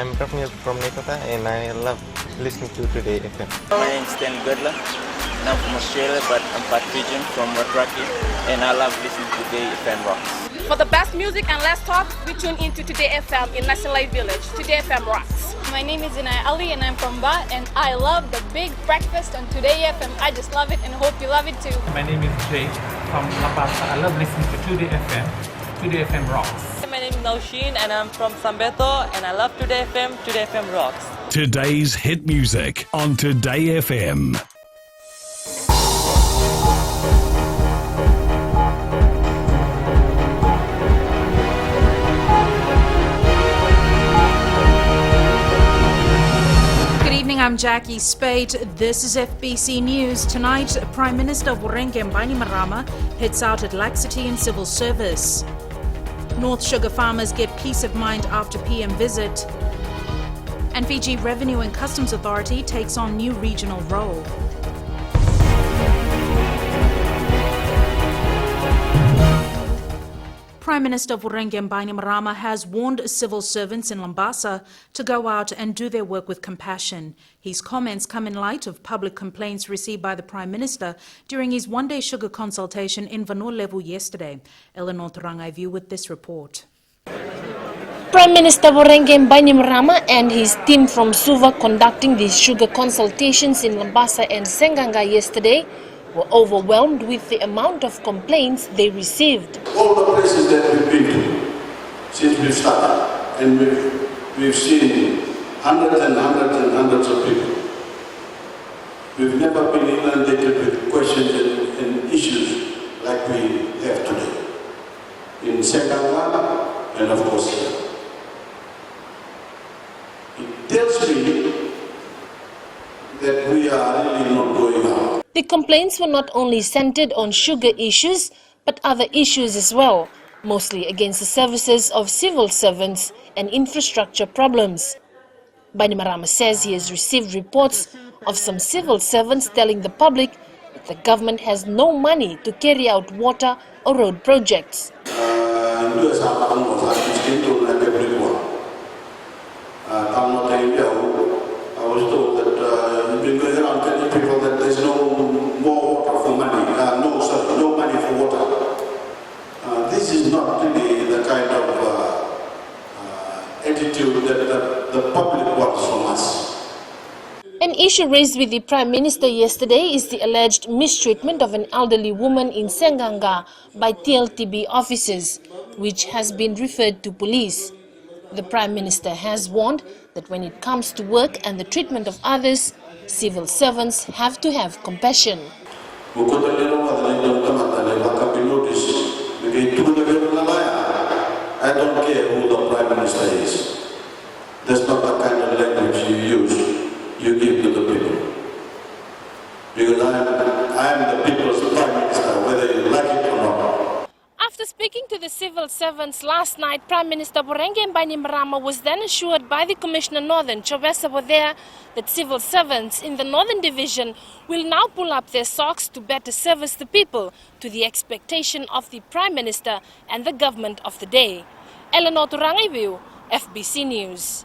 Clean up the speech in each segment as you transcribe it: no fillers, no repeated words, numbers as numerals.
I'm Rafnil from Nekota and I love listening to Today FM. My name is Ken Gudla and I'm from Australia, but I'm part Fijian from Watraki, and I love listening to Today FM Rocks. For the best music and less talk, we tune into Today FM in Nasilai Village. Today FM rocks. My name is Inai Ali and I'm from Ba, and I love the big breakfast on Today FM. I just love it and hope you love it too. My name is Jay from Labasa. I love listening to Today FM. Today FM rocks. My name is Naushin and I'm from Sambeto, and I love Today FM. Today FM rocks. Today's hit music on Today FM. I'm Jackie Spade. This is FBC News. Tonight, Prime Minister Vorenge Bainimarama hits out at laxity in civil service. North Sugar farmers get peace of mind after PM visit. And Fiji Revenue and Customs Authority takes on new regional role. Prime Minister Vorenge Bainimarama has warned civil servants in Lambasa to go out and do their work with compassion. His comments come in light of public complaints received by the Prime Minister during his one-day sugar consultation in Vanua-Levu yesterday. Eleanor Turangaivu with this report. Prime Minister Vorenge Bainimarama and his team from Suva conducting these sugar consultations in Lambasa and Senganga yesterday were overwhelmed with the amount of complaints they received. All the places that we've been to since we've started, and we've seen hundreds and hundreds and hundreds of people. We've never been inundated with questions and issues like we have today. In Senganga and of course here. It tells me that we are really not going out. The complaints were not only centered on sugar issues, but other issues as well, mostly against the services of civil servants and infrastructure problems. Bainimarama says he has received reports of some civil servants telling the public that the government has no money to carry out water or road projects. I was told that you've been going around telling people that there's no more water for money, no money for water. This is not really the kind of attitude that the public wants from us. An issue raised with the Prime Minister yesterday is the alleged mistreatment of an elderly woman in Senganga by TLTB officers, which has been referred to police. The Prime Minister has warned that when it comes to work and the treatment of others, civil servants have to have compassion. I don't care who the Prime Minister is. That's not the kind of language you use, you give to the people. Because I am the people's Prime Minister, whether you like it or not. After speaking to the civil servants last night, Prime Minister Vorenge Bainimarama was then assured by the Commissioner Northern, Chobesa Bodea, that civil servants in the Northern Division will now pull up their socks to better service the people to the expectation of the Prime Minister and the government of the day. Eleanor Turangaivu, FBC News.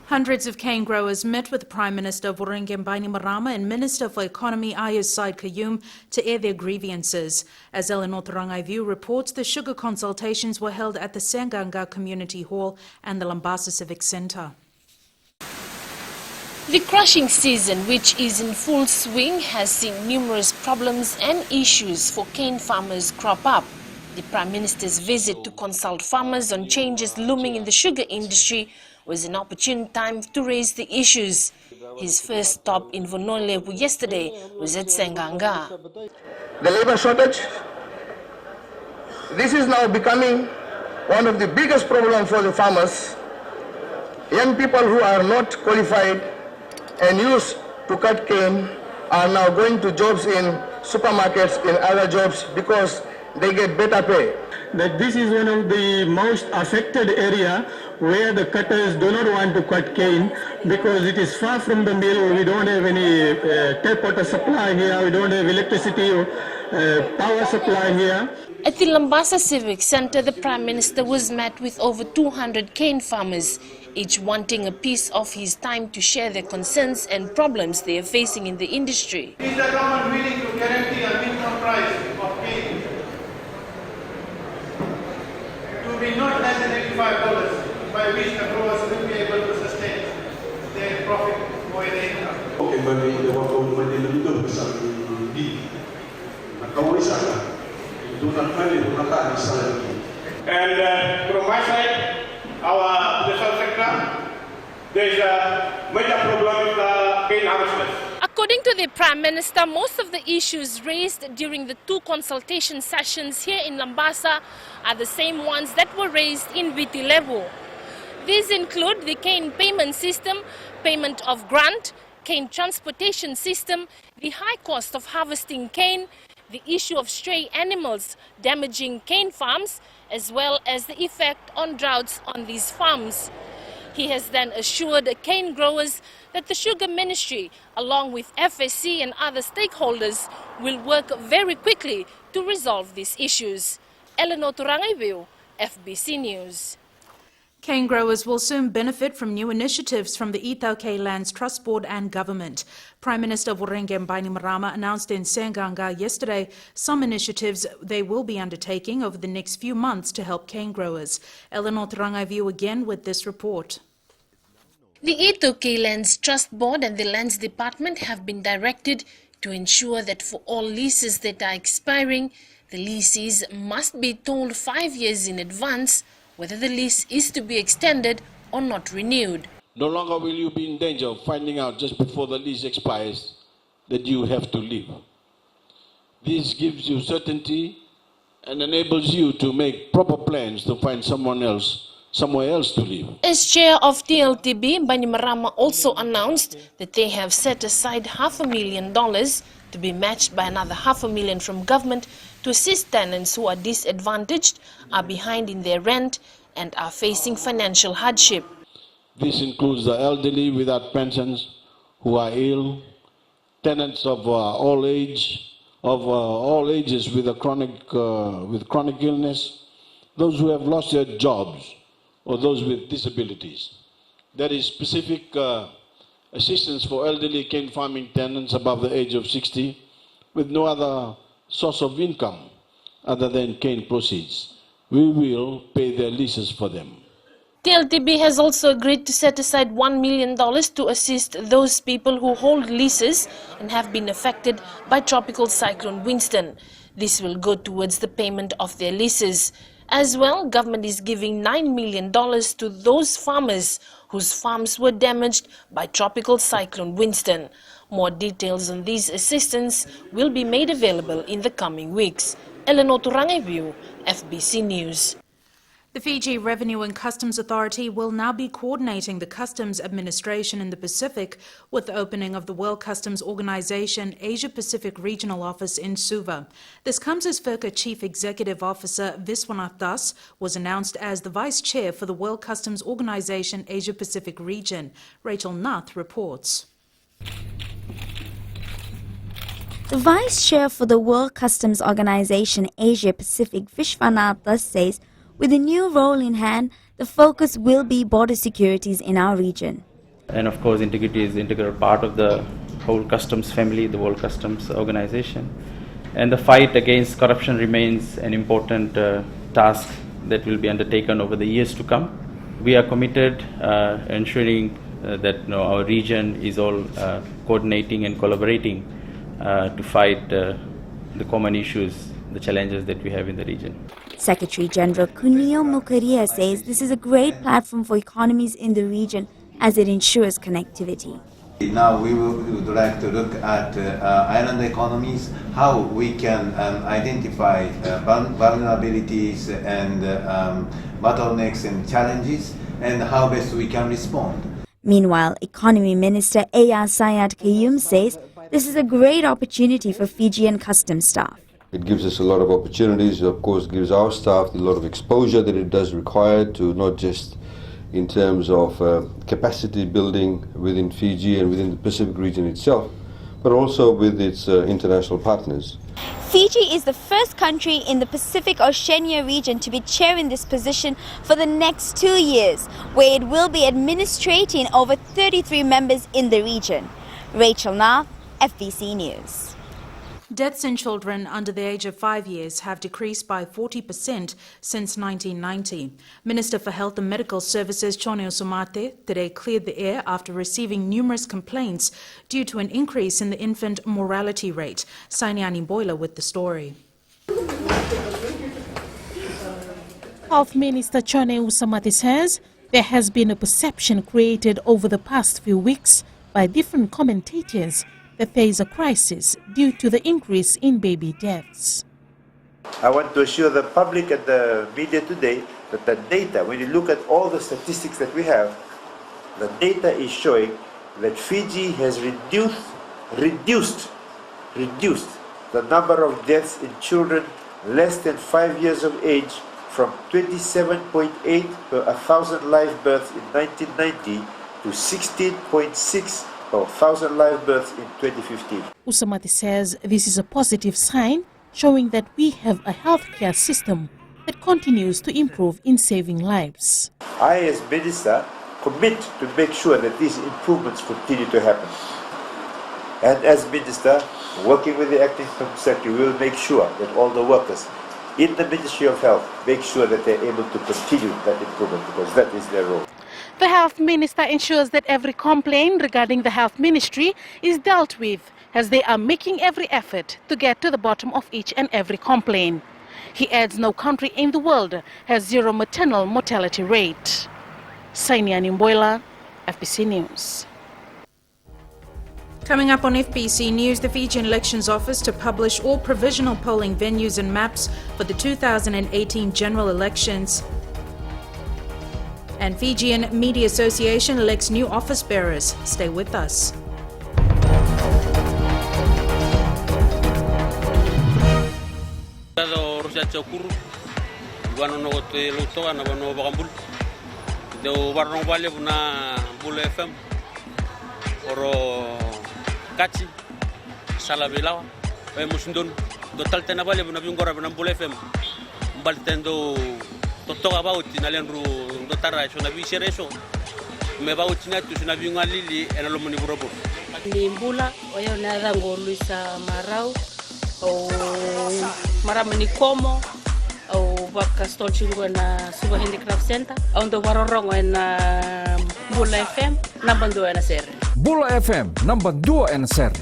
Hundreds of cane growers met with Prime Minister Vorenge Bainimarama and Minister for Economy Ayaz Said Qayyum to air their grievances. As Eleanor Turangaivu reports, the sugar consultations were held at the Senganga Community Hall and the Lambasa Civic Centre. The crushing season, which is in full swing, has seen numerous problems and issues for cane farmers crop up. The Prime Minister's visit to consult farmers on changes looming in the sugar industry was an opportune time to raise the issues. His first stop in Vanua-Levu yesterday was at Senganga. The labor shortage, this is now becoming one of the biggest problems for the farmers. Young people who are not qualified and used to cut cane are now going to jobs in supermarkets, in other jobs, because they get better pay. that this is one of the most affected area where the cutters do not want to cut cane because it is far from the mill. We don't have any tap water supply here. We don't have electricity or power supply here. At the Lambasa Civic Center, the Prime Minister was met with over 200 cane farmers, each wanting a piece of his time to share their concerns and problems they are facing in the industry. Is the government willing to guarantee a minimum price of cane to be not less than $85, by which the growers will be able to sustain their profit or their income? Okay, bagi waktu menjadi besar di nakawai sana. And from my side, our research sector, there is a major problem with the cane harvesters. According to the Prime Minister, most of the issues raised during the 2 consultation sessions here in Lambasa are the same ones that were raised in Viti Levu. These include the cane payment system, payment of grant, cane transportation system, the high cost of harvesting cane, the issue of stray animals damaging cane farms, as well as the effect on droughts on these farms. He has then assured cane growers that the Sugar Ministry, along with FSC and other stakeholders, will work very quickly to resolve these issues. Eleanor Turangaiviu, FBC News. Cane growers will soon benefit from new initiatives from the Ithauke Lands Trust Board and government. Prime Minister Vurenge Bainimarama announced in Senganga yesterday some initiatives they will be undertaking over the next few months to help cane growers. Eleanor Turangaiviu again with this report. The Ithauke Lands Trust Board and the Lands Department have been directed to ensure that for all leases that are expiring, the leases must be told 5 years in advance whether the lease is to be extended or not renewed. No longer will you be in danger of finding out just before the lease expires that you have to leave. This gives you certainty and enables you to make proper plans to find somewhere else to live. As chair of TLTB, Bainimarama also announced that they have set aside $500,000 to be matched by another $500,000 from government to assist tenants who are disadvantaged, are behind in their rent, and are facing financial hardship. This includes the elderly without pensions, who are ill, tenants of all ages with chronic illness, those who have lost their jobs, or those with disabilities. There is specific assistance for elderly cane farming tenants above the age of 60 with no other source of income other than cane proceeds. We will pay their leases for them. TLTB has also agreed to set aside $1 million to assist those people who hold leases and have been affected by Tropical Cyclone Winston. This will go towards the payment of their leases. As well, government is giving $9 million to those farmers whose farms were damaged by Tropical Cyclone Winston. More details on these assistance will be made available in the coming weeks. Eleanor Turangaiviu, FBC News. The Fiji Revenue and Customs Authority will now be coordinating the customs administration in the Pacific with the opening of the World Customs Organization Asia Pacific Regional Office in Suva. This comes as FIRCA Chief Executive Officer Viswanath Das was announced as the Vice Chair for the World Customs Organization Asia Pacific Region. Rachel Nath reports. The Vice Chair for the World Customs Organization Asia Pacific, Viswanath Das, says with a new role in hand, the focus will be border securities in our region. And of course, integrity is an integral part of the whole customs family, the World Customs Organization. And the fight against corruption remains an important task that will be undertaken over the years to come. We are committed ensuring that our region is all coordinating and collaborating to fight the common issues, the challenges that we have in the region. Secretary General Kunio Mukaria says this is a great platform for economies in the region as it ensures connectivity. Now we would like to look at island economies, how we can identify vulnerabilities and bottlenecks and challenges, and how best we can respond. Meanwhile, Economy Minister Aya Sayat Kayum says this is a great opportunity for Fijian customs staff. It gives us a lot of opportunities. Of course, gives our staff a lot of exposure that it does require to not just in terms of capacity building within Fiji and within the Pacific region itself, but also with its international partners. Fiji is the first country in the Pacific Oceania region to be chairing this position for the next 2 years, where it will be administrating over 33 members in the region. Rachel Nath, FBC News. Deaths in children under the age of 5 years have decreased by 40% since 1990. Minister for Health and Medical Services Chone Usumate today cleared the air after receiving numerous complaints due to an increase in the infant mortality rate. Sainiani Boiler with the story. Health Minister Chone Usumate says there has been a perception created over the past few weeks by different commentators that there is a crisis due to the increase in baby deaths. I want to assure the public and the media today that the data, when you look at all the statistics that we have, the data is showing that Fiji has reduced the number of deaths in children less than 5 years of age from 27.8 per 1,000 live births in 1990 to 16.6 1,000 live births in 2015. Usumate says this is a positive sign, showing that we have a healthcare system that continues to improve in saving lives. I, as Minister, commit to make sure that these improvements continue to happen. And as Minister, working with the Acting Secretary, we will make sure that all the workers in the Ministry of Health make sure that they're able to continue that improvement, because that is their role. The Health Minister ensures that every complaint regarding the Health Ministry is dealt with, as they are making every effort to get to the bottom of each and every complaint. He adds no country in the world has zero maternal mortality rate. Sainiani Mboila, FBC News. Coming up on FBC News, the Fijian Elections Office to publish all provisional polling venues and maps for the 2018 general elections. And Fijian Media Association elects new office bearers. Stay with us. Totoga bauti na lenru dotara so na bishereso me bauti na tu na binga lili ena lo moni burobo ni mbula oyo na rango Luisa Marau o maramani komo o baka stolchingo na Suba Handicraft Center ondo warorongo na Bula FM namba 2 na seri Bula FM namba 2 na seri.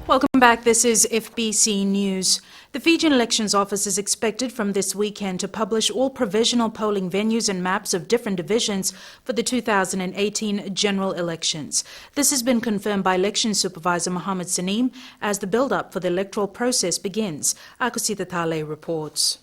Welcome back. This is FBC News. The Fijian Elections Office is expected from this weekend to publish all provisional polling venues and maps of different divisions for the 2018 general elections. This has been confirmed by Election Supervisor Mohammed Saneem as the build-up for the electoral process begins. Akusita Tale reports.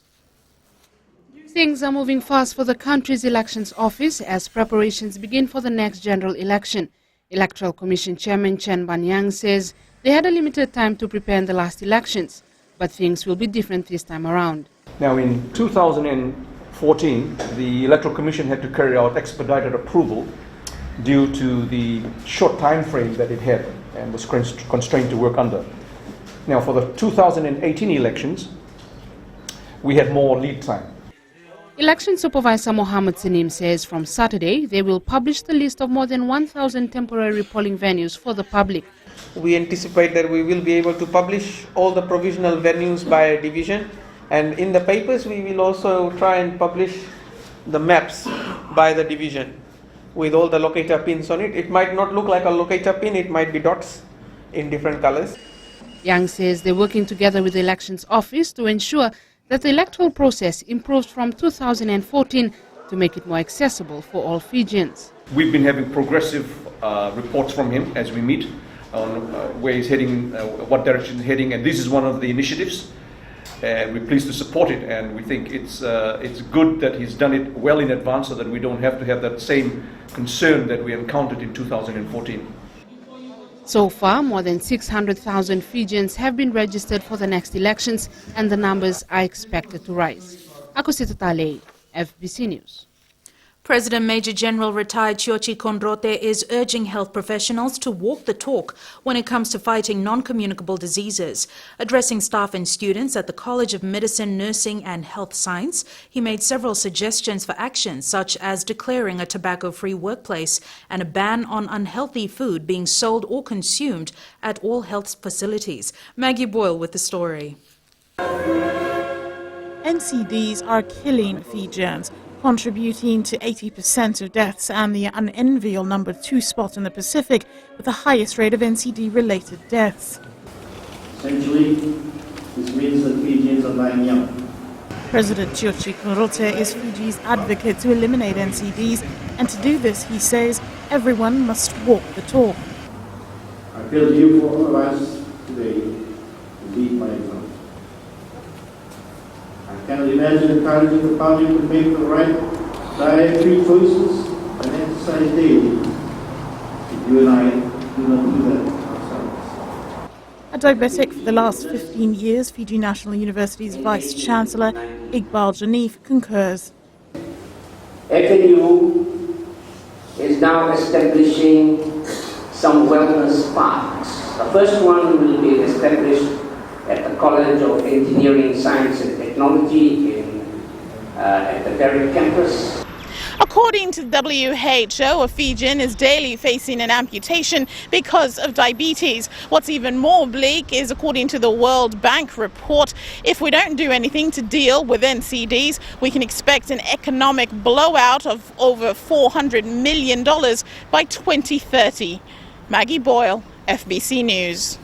Things are moving fast for the country's elections office as preparations begin for the next general election. Electoral Commission Chairman Chen Banyang says they had a limited time to prepare in the last elections, but things will be different this time around. Now, in 2014, the Electoral Commission had to carry out expedited approval due to the short time frame that it had and was constrained to work under. Now, for the 2018 elections, we had more lead time. Election Supervisor Mohammed Saneem says from Saturday they will publish the list of more than 1,000 temporary polling venues for the public. We anticipate that we will be able to publish all the provisional venues by division, and in the papers we will also try and publish the maps by the division with all the locator pins on it. It might not look like a locator pin, it might be dots in different colors. Yang says they're working together with the Elections Office to ensure that the electoral process improves from 2014 to make it more accessible for all Fijians. We've been having progressive reports from him as we meet on where he's heading, what direction he's heading, and this is one of the initiatives. We're pleased to support it, and we think it's good that he's done it well in advance so that we don't have to have that same concern that we encountered in 2014. So far, more than 600,000 Fijians have been registered for the next elections, and the numbers are expected to rise. Akosita Tale, FBC News. President Major General retired Tiochi Konrote is urging health professionals to walk the talk when it comes to fighting non-communicable diseases. Addressing staff and students at the College of Medicine, Nursing and Health Science, he made several suggestions for action, such as declaring a tobacco-free workplace and a ban on unhealthy food being sold or consumed at all health facilities. Maggie Boyle with the story. NCDs are killing Fijians, contributing to 80% of deaths and the unenviable number 2 spot in the Pacific with the highest rate of NCD-related deaths. Essentially, this means that Fijians are dying young. President Tiochi Konrote is Fiji's advocate to eliminate NCDs, and to do this, he says, everyone must walk the talk. I appeal to you for all of us today to lead by example. I cannot imagine encouraging the public to make the right dietary choices and exercise daily if you and I do not do that ourselves. A diabetic for the last 15 years, Fiji National University's Vice-Chancellor Iqbal Janif concurs. FNU is now establishing some wellness parks. The first one will be established at the College of Engineering, Science and Technology at the Derrick campus. According to WHO, a Fijian is daily facing an amputation because of diabetes. What's even more bleak is, according to the World Bank report, if we don't do anything to deal with NCDs, we can expect an economic blowout of over $400 million by 2030. Maggie Boyle, FBC News.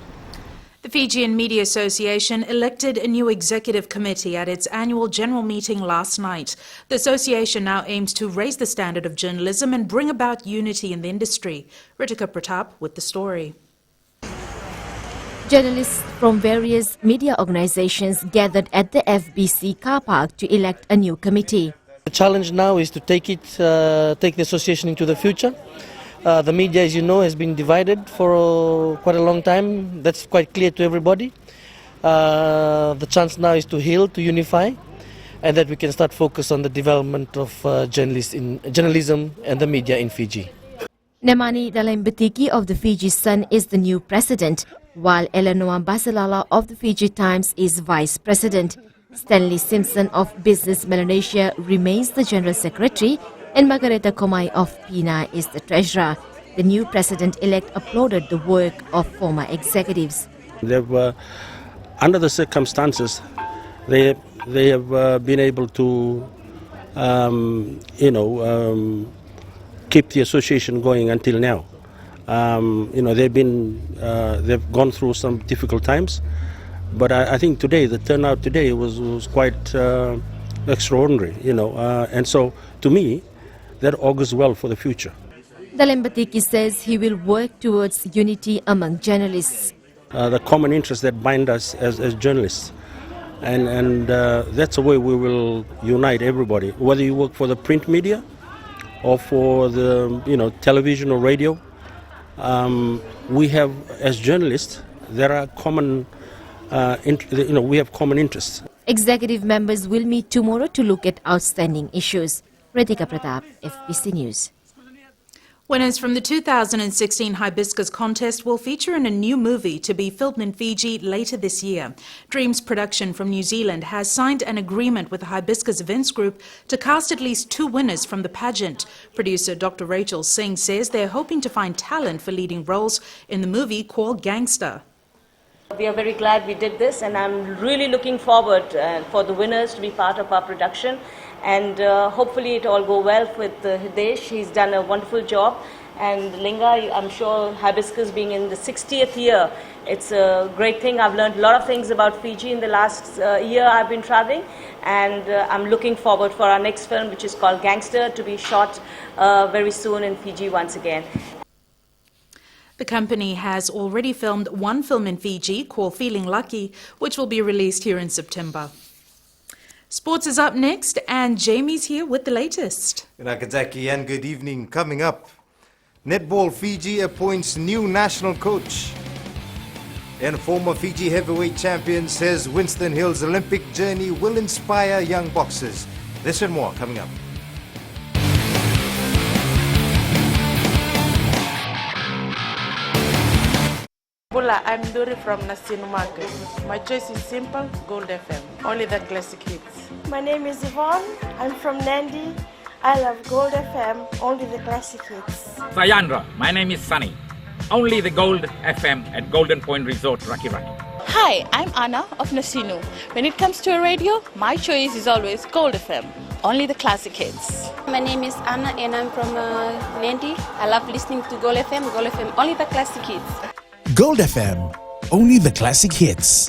The Fijian Media Association elected a new executive committee at its annual general meeting last night. The association now aims to raise the standard of journalism and bring about unity in the industry. Ritika Pratap with the story. Journalists from various media organizations gathered at the FBC car park to elect a new committee. The challenge now is to take the association into the future. The media, as you know, has been divided for quite a long time. That's quite clear to everybody. The chance now is to heal, to unify, and that we can start focus on the development of journalism and the media in Fiji. Nemani Dalembetiki of the Fiji Sun is the new president, while Eleanor Basilala of the Fiji Times is vice president. Stanley Simpson of Business Melanesia remains the general secretary, and Margareta Komai of PINA is the treasurer. The new president-elect applauded the work of former executives. They've, under the circumstances, they have been able to, keep the association going until now. They've gone through some difficult times, but I think today the turnout today was quite extraordinary. And so to me, that augurs well for the future. Dalembetiki says he will work towards unity among journalists. The common interests that bind us as journalists. And that's the way we will unite everybody, whether you work for the print media or for the television or radio. We have, as journalists, there are common, we have common interests. Executive members will meet tomorrow to look at outstanding issues. Ritika Pratap, FBC News. Winners from the 2016 Hibiscus contest will feature in a new movie to be filmed in Fiji later this year. Dreams Production from New Zealand has signed an agreement with the Hibiscus Events Group to cast at least 2 winners from the pageant. Producer Dr. Rachel Singh says they're hoping to find talent for leading roles in the movie called Gangster. We are very glad we did this, and I'm really looking forward for the winners to be part of our production. And hopefully it all go well with Hidesh. He's done a wonderful job. And Linga, I'm sure Hibiscus being in the 60th year, it's a great thing. I've learned a lot of things about Fiji in the last year I've been traveling. And I'm looking forward for our next film, which is called Gangster, to be shot very soon in Fiji once again. The company has already filmed 1 film in Fiji called Feeling Lucky, which will be released here in September. Sports is up next, and Jamie's here with the latest. Nakazaki, and good evening. Coming up, Netball Fiji appoints new national coach. And former Fiji heavyweight champion says Winston Hill's Olympic journey will inspire young boxers. This and more coming up. Bula, I'm Dori from Nasinu Market. My choice is simple, Gold FM. Only the classic hits. My name is Yvonne. I'm from Nandi. I love Gold FM, only the classic hits. Sayandra, my name is Sunny. Only the Gold FM at Golden Point Resort, Raki Raki. Hi, I'm Anna of Nasinu. When it comes to a radio, my choice is always Gold FM. Only the classic hits. My name is Anna and I'm from Nandi. I love listening to Gold FM. Gold FM, only the classic hits. Gold FM, only the classic hits.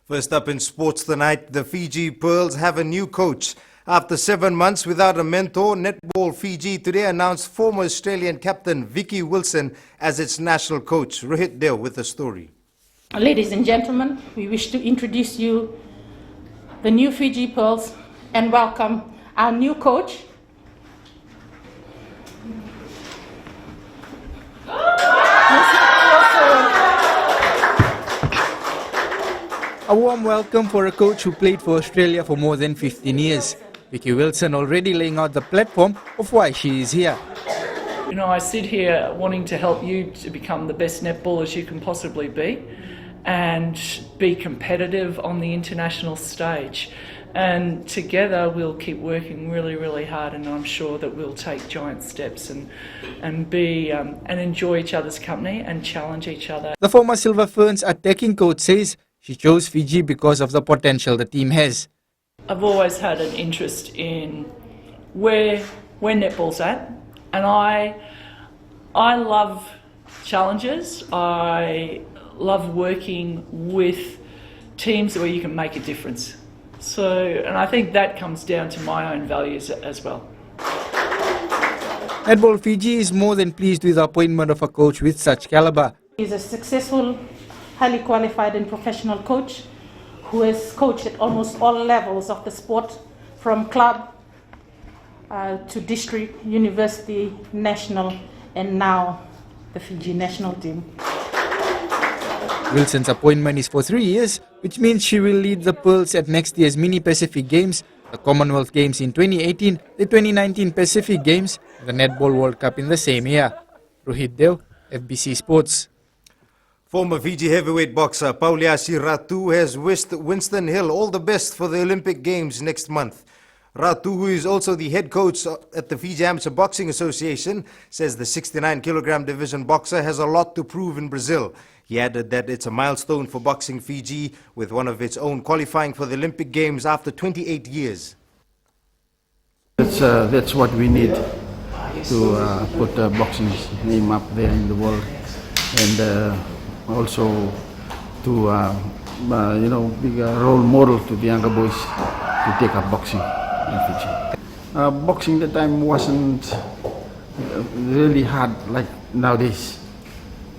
First up in sports tonight, the Fiji Pearls have a new coach. After 7 months without a mentor, Netball Fiji today announced former Australian captain Vicky Wilson as its national coach. Rohit Deo with the story. Ladies and gentlemen, we wish to introduce you the new Fiji Pearls and welcome our new coach. A warm welcome for a coach who played for Australia for more than 15 years. Vicky Wilson already laying out the platform of why she is here. You know, I sit here wanting to help you to become the best netballers you can possibly be and be competitive on the international stage. And together we'll keep working really, really hard, and I'm sure that we'll take giant steps and enjoy each other's company and challenge each other. The former Silver Ferns attacking coach says she chose Fiji because of the potential the team has. I've always had an interest in where netball's at, and I love challenges. I love working with teams where you can make a difference. And I think that comes down to my own values as well. Netball Fiji is more than pleased with the appointment of a coach with such caliber. He's a successful, highly qualified and professional coach who has coached at almost all levels of the sport, from club to district, university, national, and now the Fiji national team. Wilson's appointment is for 3 years, which means she will lead the Pearls at next year's Mini Pacific Games, the Commonwealth Games in 2018, the 2019 Pacific Games, and the Netball World Cup in the same year. Rohit Deo, FBC Sports. Former Fiji heavyweight boxer Pauliasi Ratu has wished Winston Hill all the best for the Olympic Games next month. Ratu, who is also the head coach at the Fiji Amateur Boxing Association, says the 69-kilogram division boxer has a lot to prove in Brazil. He added that it's a milestone for boxing Fiji, with one of its own qualifying for the Olympic Games after 28 years. That's what we need to put boxing's name up there in the world, and also to be a role model to the younger boys to take up boxing in Fiji. Boxing at the time wasn't really hard like nowadays.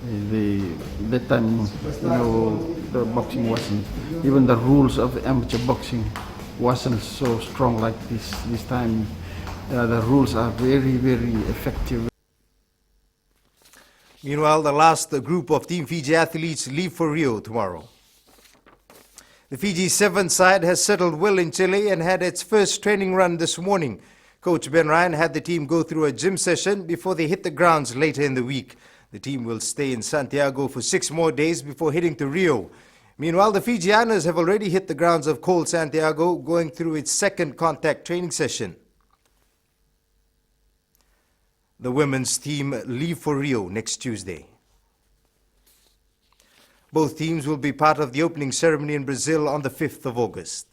That time, the boxing wasn't, even the rules of the amateur boxing wasn't so strong like this. This time, the rules are very, very effective. Meanwhile, the last group of Team Fiji athletes leave for Rio tomorrow. The Fiji 7 side has settled well in Chile and had its first training run this morning. Coach Ben Ryan had the team go through a gym session before they hit the grounds later in the week. The team will stay in Santiago for 6 more days before heading to Rio. Meanwhile, the Fijianas have already hit the grounds of cold Santiago, going through its second contact training session. The women's team leave for Rio next Tuesday. Both teams will be part of the opening ceremony in Brazil on the 5th of August.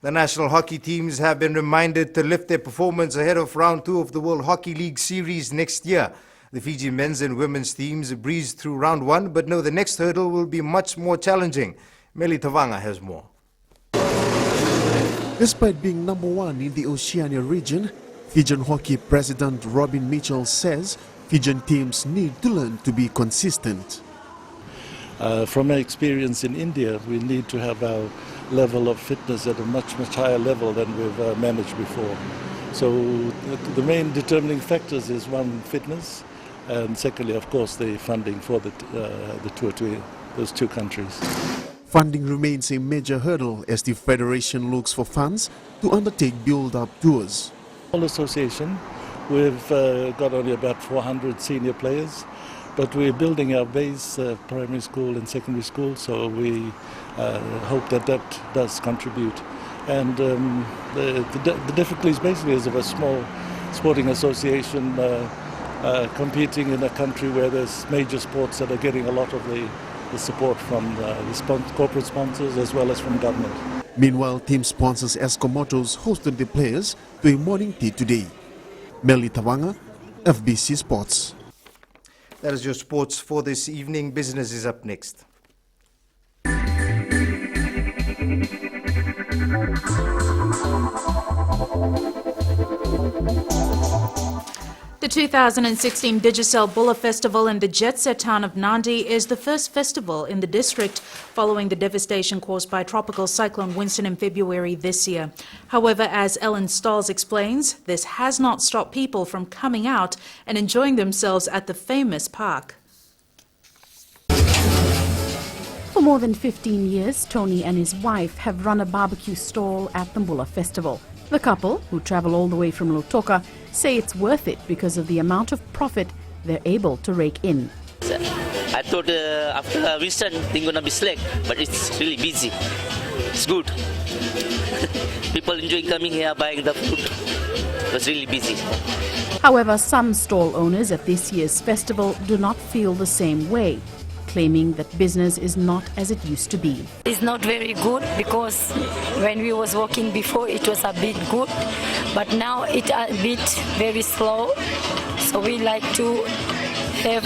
The national hockey teams have been reminded to lift their performance ahead of round 2 of the World Hockey League Series next year. The Fiji men's and women's teams breezed through round 1, but know the next hurdle will be much more challenging. Meli Tavanga has more. Despite being number 1 in the Oceania region, Fijian Hockey President Robin Mitchell says Fijian teams need to learn to be consistent. From my experience in India, we need to have our level of fitness at a much higher level than we've managed before. So the main determining factors is one, fitness, and secondly, of course, the funding for the tour to those two countries. Funding remains a major hurdle as the Federation looks for funds to undertake build-up tours. All association, we've got only about 400 senior players, but we're building our base, primary school and secondary school, so we hope that does contribute. And the difficulties basically is of a small sporting association competing in a country where there's major sports that are getting a lot of the support from the corporate sponsors as well as from government. Meanwhile, team sponsors Eskom Motors hosted the players to a morning tea today. Meli Tawanga, FBC Sports. That is your sports for this evening. Business is up next. The 2016 Digicel Bulla Festival in the jet-set town of Nandi is the first festival in the district following the devastation caused by Tropical Cyclone Winston in February this year. However, as Ellen Stalls explains, this has not stopped people from coming out and enjoying themselves at the famous park. For more than 15 years, Tony and his wife have run a barbecue stall at the Bulla Festival. The couple, who travel all the way from Lautoka, say it's worth it because of the amount of profit they're able to rake in. I thought after Winston things gonna be slack, but it's really busy. It's good. People enjoy coming here buying the food. It was really busy. However, some stall owners at this year's festival do not feel the same way, claiming that business is not as it used to be. It's not very good because when we was walking before it was a bit good, but now it's a bit very slow. So we like to have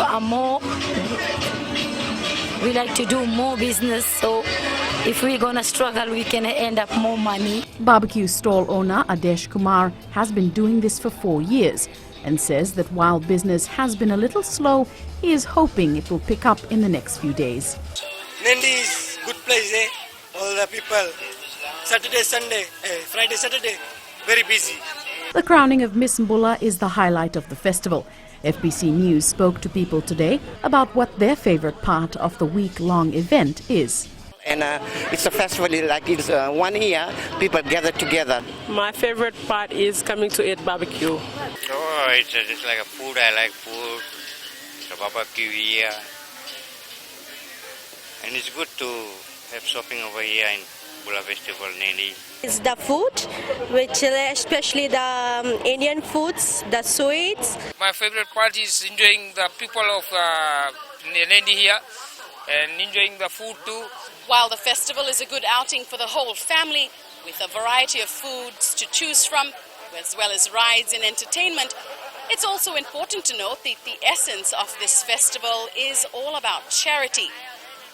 we like to do more business, so if we're gonna struggle we can end up more money. Barbecue stall owner Adesh Kumar has been doing this for 4 years and says that while business has been a little slow, he is hoping it will pick up in the next few days. Nandi is good place, eh? All the people, Saturday, Sunday, Friday, Saturday, very busy. The crowning of Miss Mbula is the highlight of the festival. FBC News spoke to people today about what their favorite part of the week-long event is. And it's a festival, like it's 1 year, people gather together. My favorite part is coming to eat barbecue. Oh, it's just like a food, I like food, the barbecue here. And it's good to have shopping over here in Bulla Festival, Nandi. It's the food, which especially the Indian foods, the sweets. My favorite part is enjoying the people of Nandi here and enjoying the food too. While the festival is a good outing for the whole family, with a variety of foods to choose from, as well as rides and entertainment, it's also important to note that the essence of this festival is all about charity,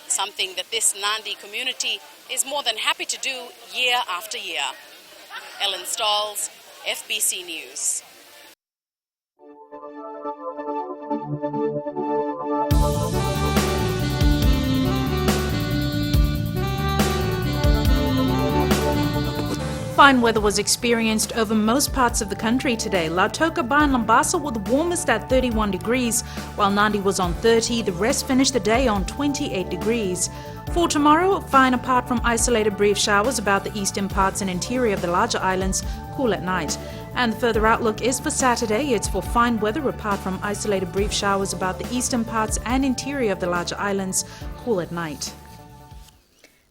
something that this Nandi community is more than happy to do year after year. Ellen Stalls, FBC News. Fine weather was experienced over most parts of the country today. Lautoka, Bai and Lambasa were the warmest at 31 degrees, while Nandi was on 30. The rest finished the day on 28 degrees. For tomorrow, fine apart from isolated brief showers about the eastern parts and interior of the larger islands, cool at night. And the further outlook is for Saturday. It's for fine weather apart from isolated brief showers about the eastern parts and interior of the larger islands, cool at night.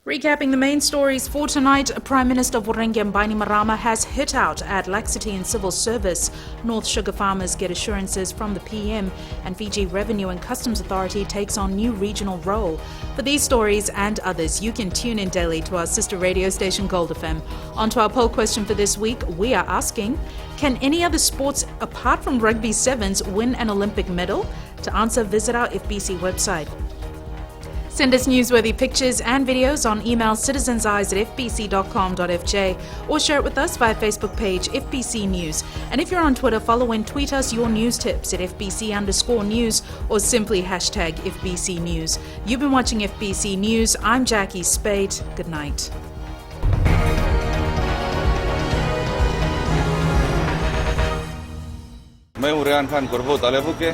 Recapping the main stories for tonight, Prime Minister Vurenge Bainimarama has hit out at laxity in civil service. North sugar farmers get assurances from the PM, and Fiji Revenue and Customs Authority takes on new regional role. For these stories and others, you can tune in daily to our sister radio station Gold FM. On to our poll question for this week, we are asking, can any other sports apart from rugby sevens win an Olympic medal? To answer, visit our FBC website. Send us newsworthy pictures and videos on email citizenseyes@fbc.com.fj or share it with us via Facebook page FBC News. And if you're on Twitter, follow and tweet us your news tips at FBC_news or simply hashtag FBC News. You've been watching FBC News. I'm Jackie Spade. Good night. मैं हूँ रेहान खान कुरबो तालेबू के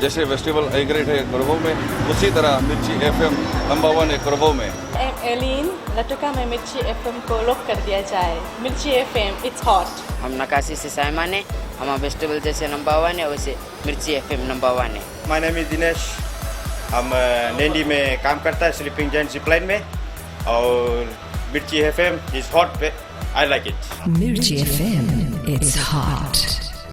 जैसे festival A grade है कुरबो में उसी तरह मिर्ची FM number 1 है कुरबो में एलिन लटुका में मिर्ची FM को लॉक कर दिया जाए मिर्ची FM इट्स हॉट हम नकाशी से साइमान है हमारा फेस्टिवल जैसे नंबर 1 है वैसे मिर्ची FM नंबर 1 है माय नेम इज दिनेश हम नैंडी में काम करता है स्लीपिंग जायंट जिपलाइन में और मिर्ची FM is hot I like it Mirchi FM, it's hot.